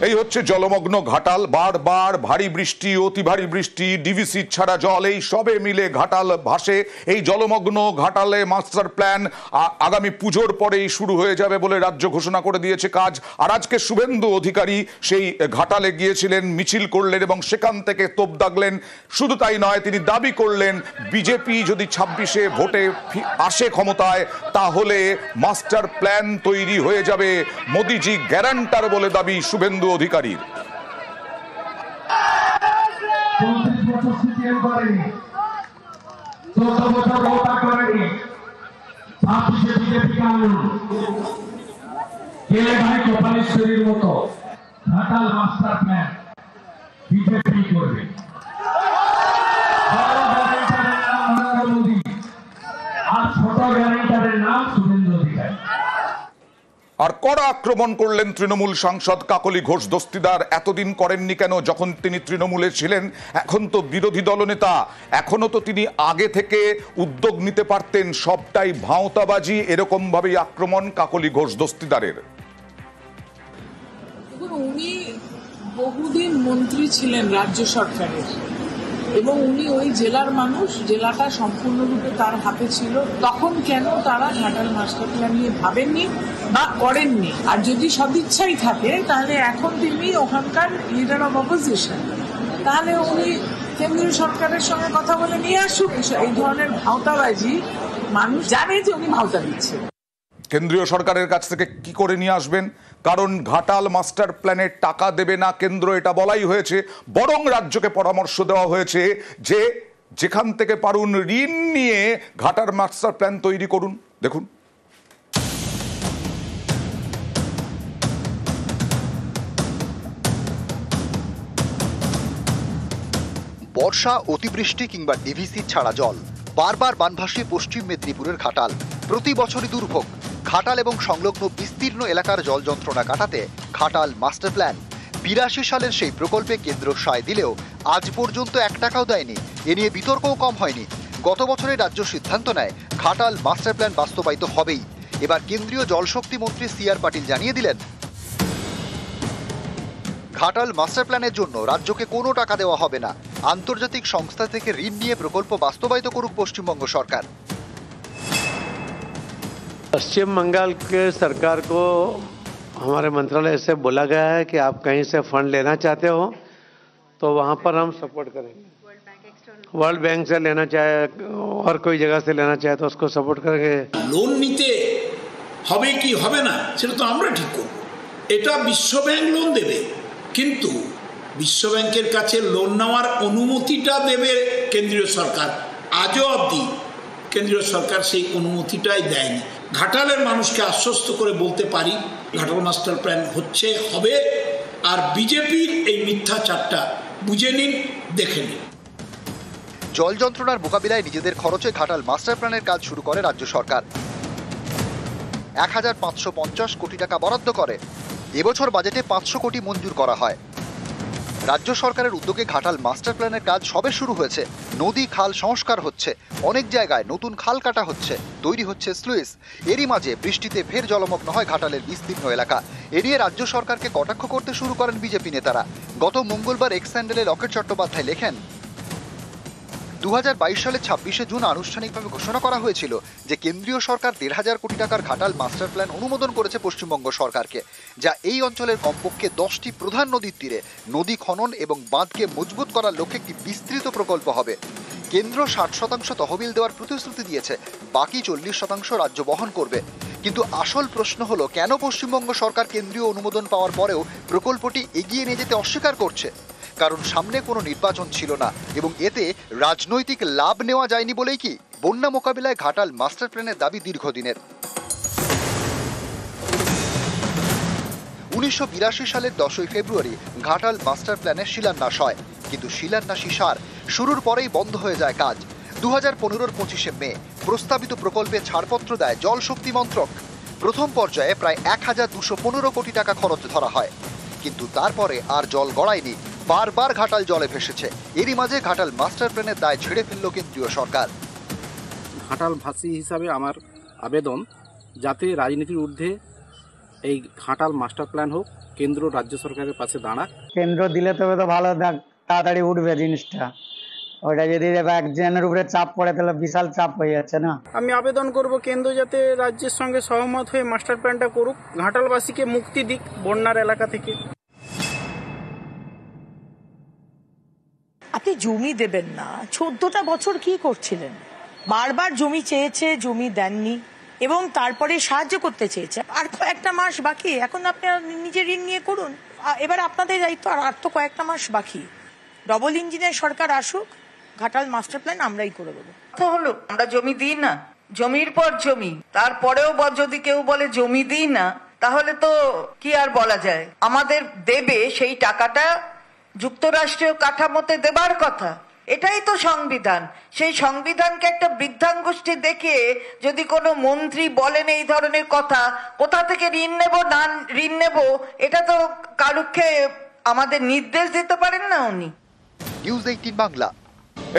এই হচ্ছে জলমগ্ন ঘাটাল। বারবার ভারী বৃষ্টি, অতি ভারী বৃষ্টি, ডিভিসি ছাড়া জল, এই সবে মিলে ঘাটাল ভাসে। এই জলমগ্ন ঘাটালে মাস্টার প্ল্যান আগামী পুজোর পরেই শুরু হয়ে যাবে বলে রাজ্য ঘোষণা করে দিয়েছে কাজ। আর আজকে শুভেন্দু অধিকারী সেই ঘাটালে গিয়েছিলেন, মিছিল করলেন এবং সেখান থেকে তোপ দাগলেন। শুধু তাই নয়, তিনি দাবি করলেন বিজেপি যদি 26-এ ভোটে আসে ক্ষমতায়, তাহলে মাস্টার প্ল্যান তৈরি হয়ে যাবে। মোদিজি গ্যারান্টার বলে দাবি শুভেন্দু অধিকারীর। মতো ঘাটাল মাস্টার প্ল্যান বিজেপি করবে। আর ছোট গ্যারেন্টারের নাম শুভেন্দু অধিকারী। আর কড়া আক্রমণ করলেন তৃণমূল সাংসদ কাকলি ঘোষ দস্তিদার। এতদিন করেননি কেন যখন তিনি তৃণমূলে ছিলেন? এখন তো বিরোধী দলনেতা, এখনো তো তিনি আগে থেকে উদ্যোগ নিতে পারতেন। সবটাই ভাঁওতাবাজি, এরকম ভাবেই আক্রমণ কাকলি ঘোষ দস্তিদারের। উনি বহুদিন মন্ত্রী ছিলেন রাজ্য সরকারের এবং উনি ওই জেলার মানুষ, জেলাটা সম্পূর্ণরূপে তার হাতে ছিল। তখন কেন তারা ঘাটাল মাস্টার প্ল্যান নিয়ে ভাবেননি বা করেননি? আর যদি সদিচ্ছাই থাকে তাহলে এখন তিনি ওখানকার লিডার অব অপোজিশন, তাহলে উনি কেন্দ্রীয় সরকারের সঙ্গে কথা বলে নিয়ে আসুক। এই ধরনের ভাঁওতাবাজি মানুষ জানে যে উনি ভাঁওতা দিচ্ছেন। কেন্দ্রীয় সরকারের কাছ থেকে কি করে নিয়ে আসবেন? কারণ ঘাটাল মাস্টার প্ল্যানের টাকা দেবে না কেন্দ্র, এটা বলাই হয়েছে। বরং রাজ্যকে পরামর্শ দেওয়া হয়েছে যে যেখান থেকে পারুন ঋণ নিয়ে ঘাটাল মাস্টার প্ল্যান তৈরি করুন। দেখুন, বর্ষা, অতিবৃষ্টি কিংবা ডিভিসি ছাড়া জল, বারবার বানভাসী পশ্চিম মেদিনীপুরের ঘাটাল। প্রতি বছরই দুর্ভোগ। ঘাটাল এবং সংলগ্ন বিস্তীর্ণ এলাকার জল যন্ত্রণা কাটাতে ঘাটাল মাস্টার প্ল্যান 82 সালের সেই প্রকল্পে কেন্দ্র সায় দিলেও আজ পর্যন্ত 1 টাকাও দেয়নি। এ নিয়ে বিতর্কও কম হয়নি। গত বছরে রাজ্য সিদ্ধান্ত নেয় ঘাটাল মাস্টার প্ল্যান বাস্তবায়িত হবেই। এবার কেন্দ্রীয় জলশক্তি মন্ত্রী CR পাটিল জানিয়ে দিলেন, ঘাটাল মাস্টার প্ল্যানের জন্য রাজ্যকে কোনো টাকা দেওয়া হবে না। আন্তর্জাতিক সংস্থা থেকে ঋণ নিয়ে প্রকল্প বাস্তবায়িত করুক পশ্চিমবঙ্গ সরকার। पश्चिम बंगाल के सरकार को हमारे मंत्रालय से बोला गया है कि आप कहीं से फंड लेना चाहते हो तो वहां पर हम सपोर्ट करेंगे। वर्ल्ड बैंक से लेना चाहे और कोई जगह से लेना चाहे तो उसको सपोर्ट करेंगे। লোন নিতে হবে কি হবে না সেটা তো আমরা ঠিক করব। এটা বিশ্ব ব্যাংক লোন দেবে, কিন্তু বিশ্ব ব্যাংকের কাছে লোন নেওয়ার অনুমতিটা দেবে কেন্দ্রীয় সরকার। আজও অবধি কেন্দ্রীয় সরকার সেই অনুমতিটাই দেয়নি। ঘাটালের মানুষকে আশ্বস্ত করে বলতে পারি, ঘাটাল মাস্টার প্ল্যান হচ্ছে, হবে। আর বিজেপির এই মিথ্যাচারটা বুঝে নিন, দেখে নিন। জল যন্ত্রণার মোকাবিলায় নিজেদের খরচে ঘাটাল মাস্টার প্ল্যানের কাজ শুরু করে রাজ্য সরকার। 1550 কোটি টাকা বরাদ্দ করে। এবছর বাজেটে 500 কোটি মঞ্জুর করা হয়। রাজ্য সরকারের উদ্যোগে ঘাটাল মাস্টার প্ল্যানের কাজ সবে শুরু হয়েছে। নদী খাল সংস্কার হচ্ছে, অনেক জায়গায় নতুন খাল কাটা হচ্ছে, তৈরি হচ্ছে স্লুইস। এরই মাঝে বৃষ্টিতে ফের জলমগ্ন হয় ঘাটালের বিস্তীর্ণ এলাকা। এ নিয়ে রাজ্য সরকারকে কটাক্ষ করতে শুরু করেন বিজেপি নেতারা। গত মঙ্গলবার এক্স হ্যান্ডেলে লকেট চট্টোপাধ্যায় লেখেন, 2022 সালের 26শে জুন আনুষ্ঠানিকভাবে ঘোষণা করা হয়েছিল যে কেন্দ্রীয় সরকার 1,500 কোটি টাকার ঘাটাল মাস্টার প্ল্যান অনুমোদন করেছে পশ্চিমবঙ্গ সরকারকে, যা এই অঞ্চলের কমপক্ষে 10টি প্রধান নদীর তীরে নদী খনন এবং বাঁধকে মজবুত করার লক্ষ্যে একটি বিস্তৃত প্রকল্প হবে। কেন্দ্র 60% তহবিল দেওয়ার প্রতিশ্রুতি দিয়েছে, বাকি 40% রাজ্য বহন করবে। কিন্তু আসল প্রশ্ন হলো, কেন পশ্চিমবঙ্গ সরকার কেন্দ্রীয় অনুমোদন পাওয়ার পরেও প্রকল্পটি এগিয়ে নিয়ে যেতে অস্বীকার করছে? কারণ সামনে কোনো নির্বাচন ছিল না এবং এতে রাজনৈতিক লাভ নেওয়া যায়নি বলেই কি? বন্যা মোকাবিলায় ঘাটাল মাস্টার প্ল্যানের দাবি দীর্ঘদিনের। 1982 সালের 10ই ফেব্রুয়ারি ঘাটাল মাস্টার প্ল্যানের শিলান্যাস হয়, কিন্তু শিলান্যাসী সার শুরুর পরেই বন্ধ হয়ে যায় কাজ। 2015-র 25শে মে প্রস্তাবিত প্রকল্পে ছাড়পত্র দেয় জল শক্তি মন্ত্রক। প্রথম পর্যায়ে প্রায় 1215 কোটি টাকা খরচ ধরা হয়, কিন্তু তারপরে আর জল গড়ায়নি। বারবার ঘাটাল জলে ভেসেছে। এরই মাঝে ঘাটাল মাস্টার প্ল্যানের দায় ছেড়ে ফেলল কেন্দ্রীয় সরকার। ঘাটাল ভাসী হিসাবে আমার আবেদন, যাতে রাজনীতির ঊর্ধ্বে এই ঘাটাল মাস্টার প্ল্যান হোক, কেন্দ্র রাজ্য সরকারের পাশে দাঁড়াক। কেন্দ্র দিলে তবে তো ভালো তাড়াতাড়ি উঠবে জিনিসটা। ওটা যদি একজনের উপরে চাপ পড়ে তাহলে বিশাল চাপ হয়ে যাচ্ছে না। আমি আবেদন করব কেন্দ্র যাতে রাজ্যের সঙ্গে সহমত হয়ে মাস্টার প্ল্যানটা করুক, ঘাটালবাসীকে মুক্তি দিক বন্যার এলাকা থেকে। আপনি জমি দেবেন না, 14টা বছর কি করছিলেন? বারবার জমি চেয়েছে, জমি দেননি, এবং তারপরে সাহায্য করতে চেয়েছে। আর কয়েকটা মাস বাকি, এখন আপনি নিজে ঋণ নিয়ে করুন। এবার আপনাদের দায়িত্ব, আর তো কয়েকটা মাস বাকি। ডবল ইঞ্জিনের সরকার আসুক, ঘাটাল মাস্টার প্ল্যান আমরাই করে দেবো। তো হলো, আমরা জমি দিই না, জমির পর জমি, তারপরেও যদি কেউ বলে জমি দিই না, তাহলে তো কি আর বলা যায়? আমাদের দেবে সেই টাকাটা যুক্তরাষ্ট্রীয় কাঠামোতে দেবার কথা। এটাই তো সংবিধান। সেই সংবিধানকে একটা বৃদ্ধাঙ্গুষ্ঠী দেখিয়ে যদি কোনো মন্ত্রী বলেন এই ধরনের কথা, কোথা থেকে ঋণ নেব না ঋণ নেব, এটা তো কারুকে আমাদের নির্দেশ দিতে পারেন না উনি। নিউজ 18 বাংলা।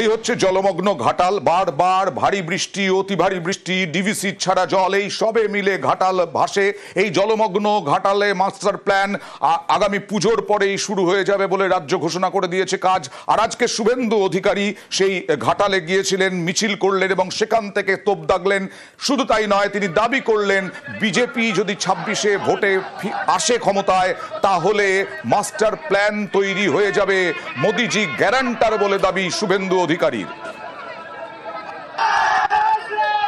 এই হচ্ছে জলমগ্ন ঘাটাল। বারবার ভারী বৃষ্টি, অতি ভারী বৃষ্টি, ডিভিসি ছাড়া জল, এই সবে মিলে ঘাটাল ভাসে। এই জলমগ্ন ঘাটালে মাস্টার প্ল্যান আগামী পুজোর পরেই শুরু হয়ে যাবে বলে রাজ্য ঘোষণা করে দিয়েছে কাজ। আর আজকে শুভেন্দু অধিকারী সেই ঘাটালে গিয়েছিলেন, মিছিল করলেন এবং সেখান থেকে তোপ দাগলেন। শুধু তাই নয়, তিনি দাবি করলেন বিজেপি যদি 26-এ ভোটে আসে ক্ষমতায়, তাহলে মাস্টার প্ল্যান তৈরি হয়ে যাবে। মোদিজি গ্যারান্টার বলে দাবি শুভেন্দু অধিকারীর।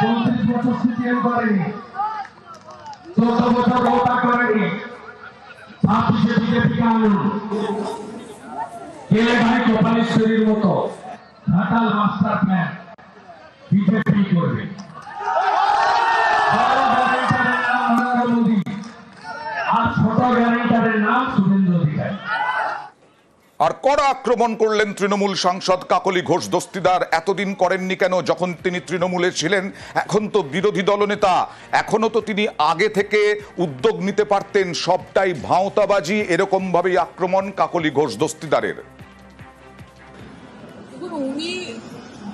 34 বছর সিপিএম করেনি, 14 বছর ওটা করেনি, 26-এ বিজেপি আনলো। কে ভাই গোপালেশ্বরীর মতো ঘাটাল মাস্টার প্ল্যান বিজেপি করবে। মোদী আর ছোট গ্যারেন্টারের নাম শুভেন্দু অধিকারী। আর কড়া আক্রমণ করলেন তৃণমূল সাংসদ কাকলি ঘোষ দস্তিদার। এতদিন করেননি কেন যখন তিনি তৃণমূলে ছিলেন? এখন তো বিরোধী দলনেতা, এখনো তো তিনি আগে থেকে উদ্যোগ নিতে পারতেন। সবটাই ভাঁওতাবাজি, এরকম ভাবেই আক্রমণ কাকলি ঘোষ দস্তিদারের। দেখুন, উনি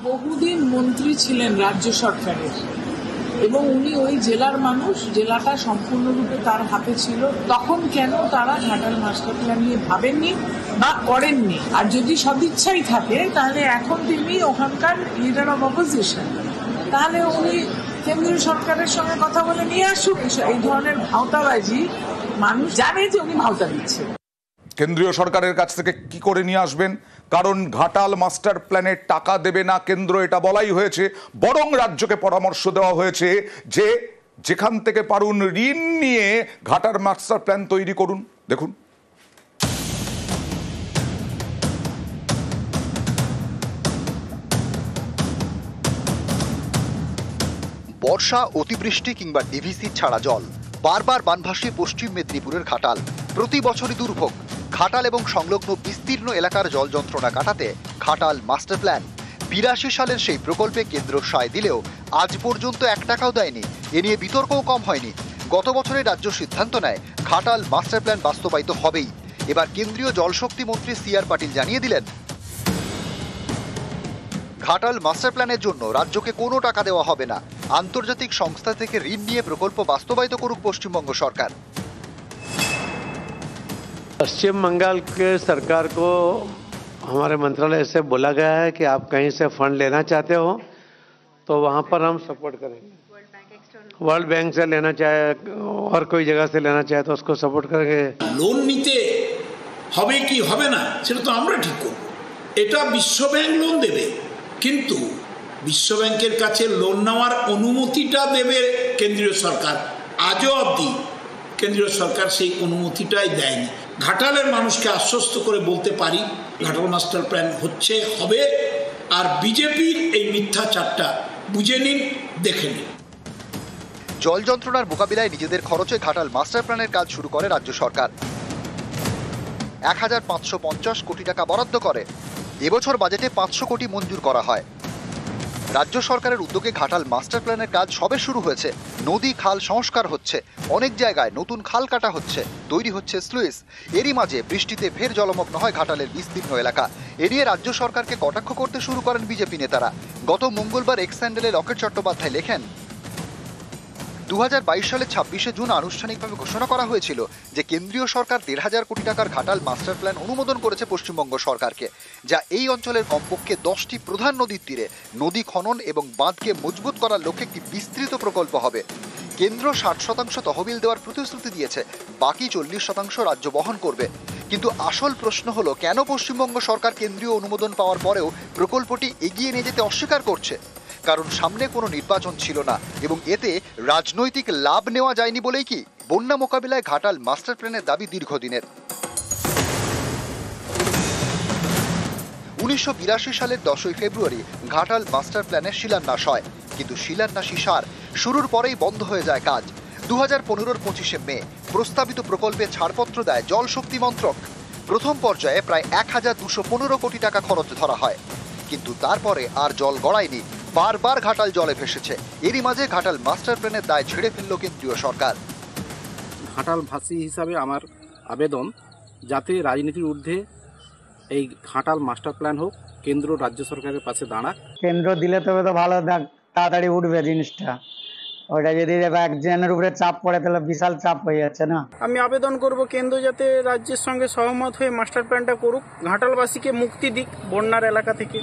বহুদিন মন্ত্রী ছিলেন রাজ্য সরকারের, এবং উনি ওই জেলার মানুষ, জেলাটা সম্পূর্ণরূপে তার হাতে ছিল। তখন কেন তারা ঘাটাল মাস্টার প্ল্যান নিয়ে ভাবেননি বা করেননি? আর যদি সদিচ্ছাই থাকে, তাহলে এখন তিনি ওখানকার লিডার অব অপোজিশন, তাহলে উনি কেন্দ্রীয় সরকারের সঙ্গে কথা বলে নিয়ে আসুক। এই ধরনের ভাওতাবাজি, মানুষ জানে যে উনি ভাওতা দিচ্ছেন। কেন্দ্রীয় সরকারের কাছ থেকে কি করে নিয়ে আসবেন? কারণ ঘাটাল মাস্টার প্ল্যানের টাকা দেবে না কেন্দ্র, এটা বলাই হয়েছে। বরং রাজ্যকে পরামর্শ দেওয়া হয়েছে যে যেখান থেকে পারুন ঋণ নিয়ে ঘাটাল মাস্টার প্ল্যান তৈরি করুন। দেখুন, বর্ষা, অতিবৃষ্টি কিংবা ডিভিসি ছাড়া জল, বারবার বানভাসী পশ্চিম মেদিনীপুরের ঘাটাল। প্রতি বছরই দুর্ভোগ। ঘাটাল এবং সংলগ্ন বিস্তীর্ণ এলাকার জল যন্ত্রণা কাটাতে ঘাটাল মাস্টার প্ল্যান। 82 সালের সেই প্রকল্পে কেন্দ্র সায় দিলেও আজ পর্যন্ত 1 টাকাও দেয়নি। এ নিয়ে বিতর্কও কম হয়নি। গত বছরে রাজ্য সিদ্ধান্ত নেয় ঘাটাল মাস্টার প্ল্যান বাস্তবায়িত হবেই। এবার কেন্দ্রীয় জলশক্তি মন্ত্রী CR পাটিল জানিয়ে দিলেন, ঘাটাল মাস্টার প্ল্যানের জন্য রাজ্যকে কোনো টাকা দেওয়া হবে না। আন্তর্জাতিক সংস্থা থেকে ঋণ নিয়ে প্রকল্প বাস্তবায়িত করুক পশ্চিমবঙ্গ সরকার। पश्चिम बंगाल के सरकार को हमारे मंत्रालय से बोला गया है कि आप कहीं से फंड लेना चाहते हो तो वहाँ पर हम सपोर्ट करेंगे। वर्ल्ड बैंक से लेना चाहे और कोई जगह से लेना चाहे तो उसको सपोर्ट करेंगे। লোন নিতে হবে কি হবে না সেটা তো আমরা ঠিক করব। এটা বিশ্বব্যাংক লোন দেবে, কিন্তু বিশ্বব্যাংকের কাছে লোন নেওয়ার অনুমতিটা দেবে কেন্দ্রীয় সরকার। আজও অবধি কেন্দ্রীয় সরকার সেই অনুমতিটাই দেয়নি। ঘাটালের মানুষকে আশ্বস্ত করে বলতে পারি, ঘাটাল মাস্টার প্ল্যান হচ্ছে, হবে। আর বিজেপির এই মিথ্যাচারটা বুঝে নিন, দেখে নিন। জল যন্ত্রণার মোকাবিলায় নিজেদের খরচে ঘাটাল মাস্টার প্ল্যানের কাজ শুরু করে রাজ্য সরকার। 1550 কোটি টাকা বরাদ্দ করে। এবছর বাজেটে 500 কোটি মঞ্জুর করা হয়। রাজ্য সরকারের উদ্যোগে ঘাটাল মাস্টার প্ল্যানের কাজ সবে শুরু হয়েছে। নদী খাল সংস্কার হচ্ছে, অনেক জায়গায় নতুন খাল কাটা হচ্ছে, তৈরি হচ্ছে স্লুইস। এরই মাঝে বৃষ্টিতে ফের জলমগ্ন হয় ঘাটালের বিস্তীর্ণ এলাকা। এ নিয়ে রাজ্য সরকারকে কটাক্ষ করতে শুরু করেন বিজেপি নেতারা। গত মঙ্গলবার এক্স স্যান্ডেলে লকেট চট্টোপাধ্যায় লেখেন, 2022 সালের 26শে জুন আনুষ্ঠানিকভাবে ঘোষণা করা হয়েছিল যে কেন্দ্রীয় সরকার 1,500 কোটি টাকার ঘাটাল মাস্টার প্ল্যান অনুমোদন করেছে পশ্চিমবঙ্গ সরকারকে, যা এই অঞ্চলের কমপক্ষে 10টি প্রধান নদীর তীরে নদী খনন এবং বাঁধকে মজবুত করার লক্ষ্যে একটি বিস্তৃত প্রকল্প হবে। কেন্দ্র 60% তহবিল দেওয়ার প্রতিশ্রুতি দিয়েছে, বাকি 40% রাজ্য বহন করবে। কিন্তু আসল প্রশ্ন হলো, কেন পশ্চিমবঙ্গ সরকার কেন্দ্রীয় অনুমোদন পাওয়ার পরেও প্রকল্পটি এগিয়ে নিয়ে যেতে অস্বীকার করছে? কারণ সামনে কোনো নির্বাচন ছিল না এবং এতে রাজনৈতিক লাভ নেওয়া যায়নি বলেই কি? বন্যা মোকাবিলায় ঘাটাল মাস্টার প্ল্যানের দাবি দীর্ঘদিনের। 1982 সালের 10ই ফেব্রুয়ারি ঘাটাল মাস্টার প্ল্যানের শিলান্যাস হয়, কিন্তু শিলান্যাসী সার শুরুর পরেই বন্ধ হয়ে যায় কাজ। 2015-র 25শে মে প্রস্তাবিত প্রকল্পে ছাড়পত্র দেয় জল শক্তি মন্ত্রক। প্রথম পর্যায়ে প্রায় 1215 কোটি টাকা খরচ ধরা হয়, কিন্তু তারপরে আর জল গড়ায়নি, বারবার ঘাটাল জলে ভেসেছে। এরই মাঝে ঘাটাল মাস্টার প্ল্যানের দায় ছেড়ে ফেলল কেন্দ্রীয় সরকার। ঘাটালবাসী হিসাবে আমার আবেদন, যাতে রাজনীতির ঊর্ধ্বে এই ঘাটাল মাস্টার প্ল্যান হোক, কেন্দ্র রাজ্য সরকারের পাশে দাঁড়াক। কেন্দ্র দিলে তবে তো ভালো তাড়াতাড়ি উঠবে জিনিসটা। ওটা যদি একজনের উপরে চাপ পড়ে তাহলে বিশাল চাপ হয়ে যাচ্ছে না। আমি আবেদন করব কেন্দ্র যাতে রাজ্যের সঙ্গে সহমত হয়ে মাস্টার প্ল্যানটা করুক, ঘাটালবাসীকে মুক্তি দিক বন্যার এলাকা থেকে।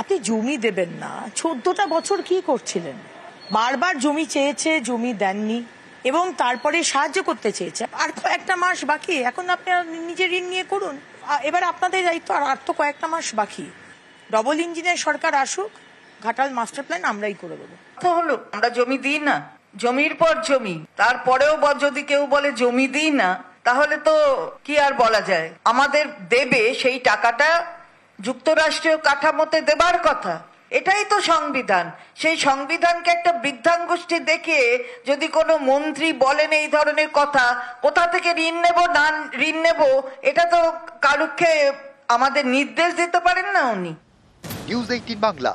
আপনি জমি দেবেন না, 14টা বছর কি করছিলেন? বারবার জমি চেয়েছে, জমি দেননি, এবং তারপরে সাহায্য করতে চেয়েছে। আর কয়েকটা মাস বাকি, এখন আপনি নিজের ঋণ নিয়ে করুন। এবার আপনাদের দায়িত্ব, আর তো কয়েকটা মাস বাকি। ডবল ইঞ্জিনের সরকার আসুক, ঘাটাল মাস্টার প্ল্যান আমরাই করে দেবো। তো হলো, আমরা জমি দিই না, জমির পর জমি, তারপরেও যদি কেউ বলে জমি দিই না, তাহলে তো কি আর বলা যায়? আমাদের দেবে সেই টাকাটা যুক্তরাষ্ট্রীয় কাঠামোতে দেবার কথা। এটাই তো সংবিধান। সেই সংবিধানকে একটা বৃদ্ধাঙ্গুষ্ঠী দেখে যদি কোনো মন্ত্রী বলেন এই ধরনের কথা, কোথা থেকে ঋণ নেব না ঋণ নেব, এটা তো কারুকে আমাদের নির্দেশ দিতে পারেন না উনি। নিউজ 18 বাংলা।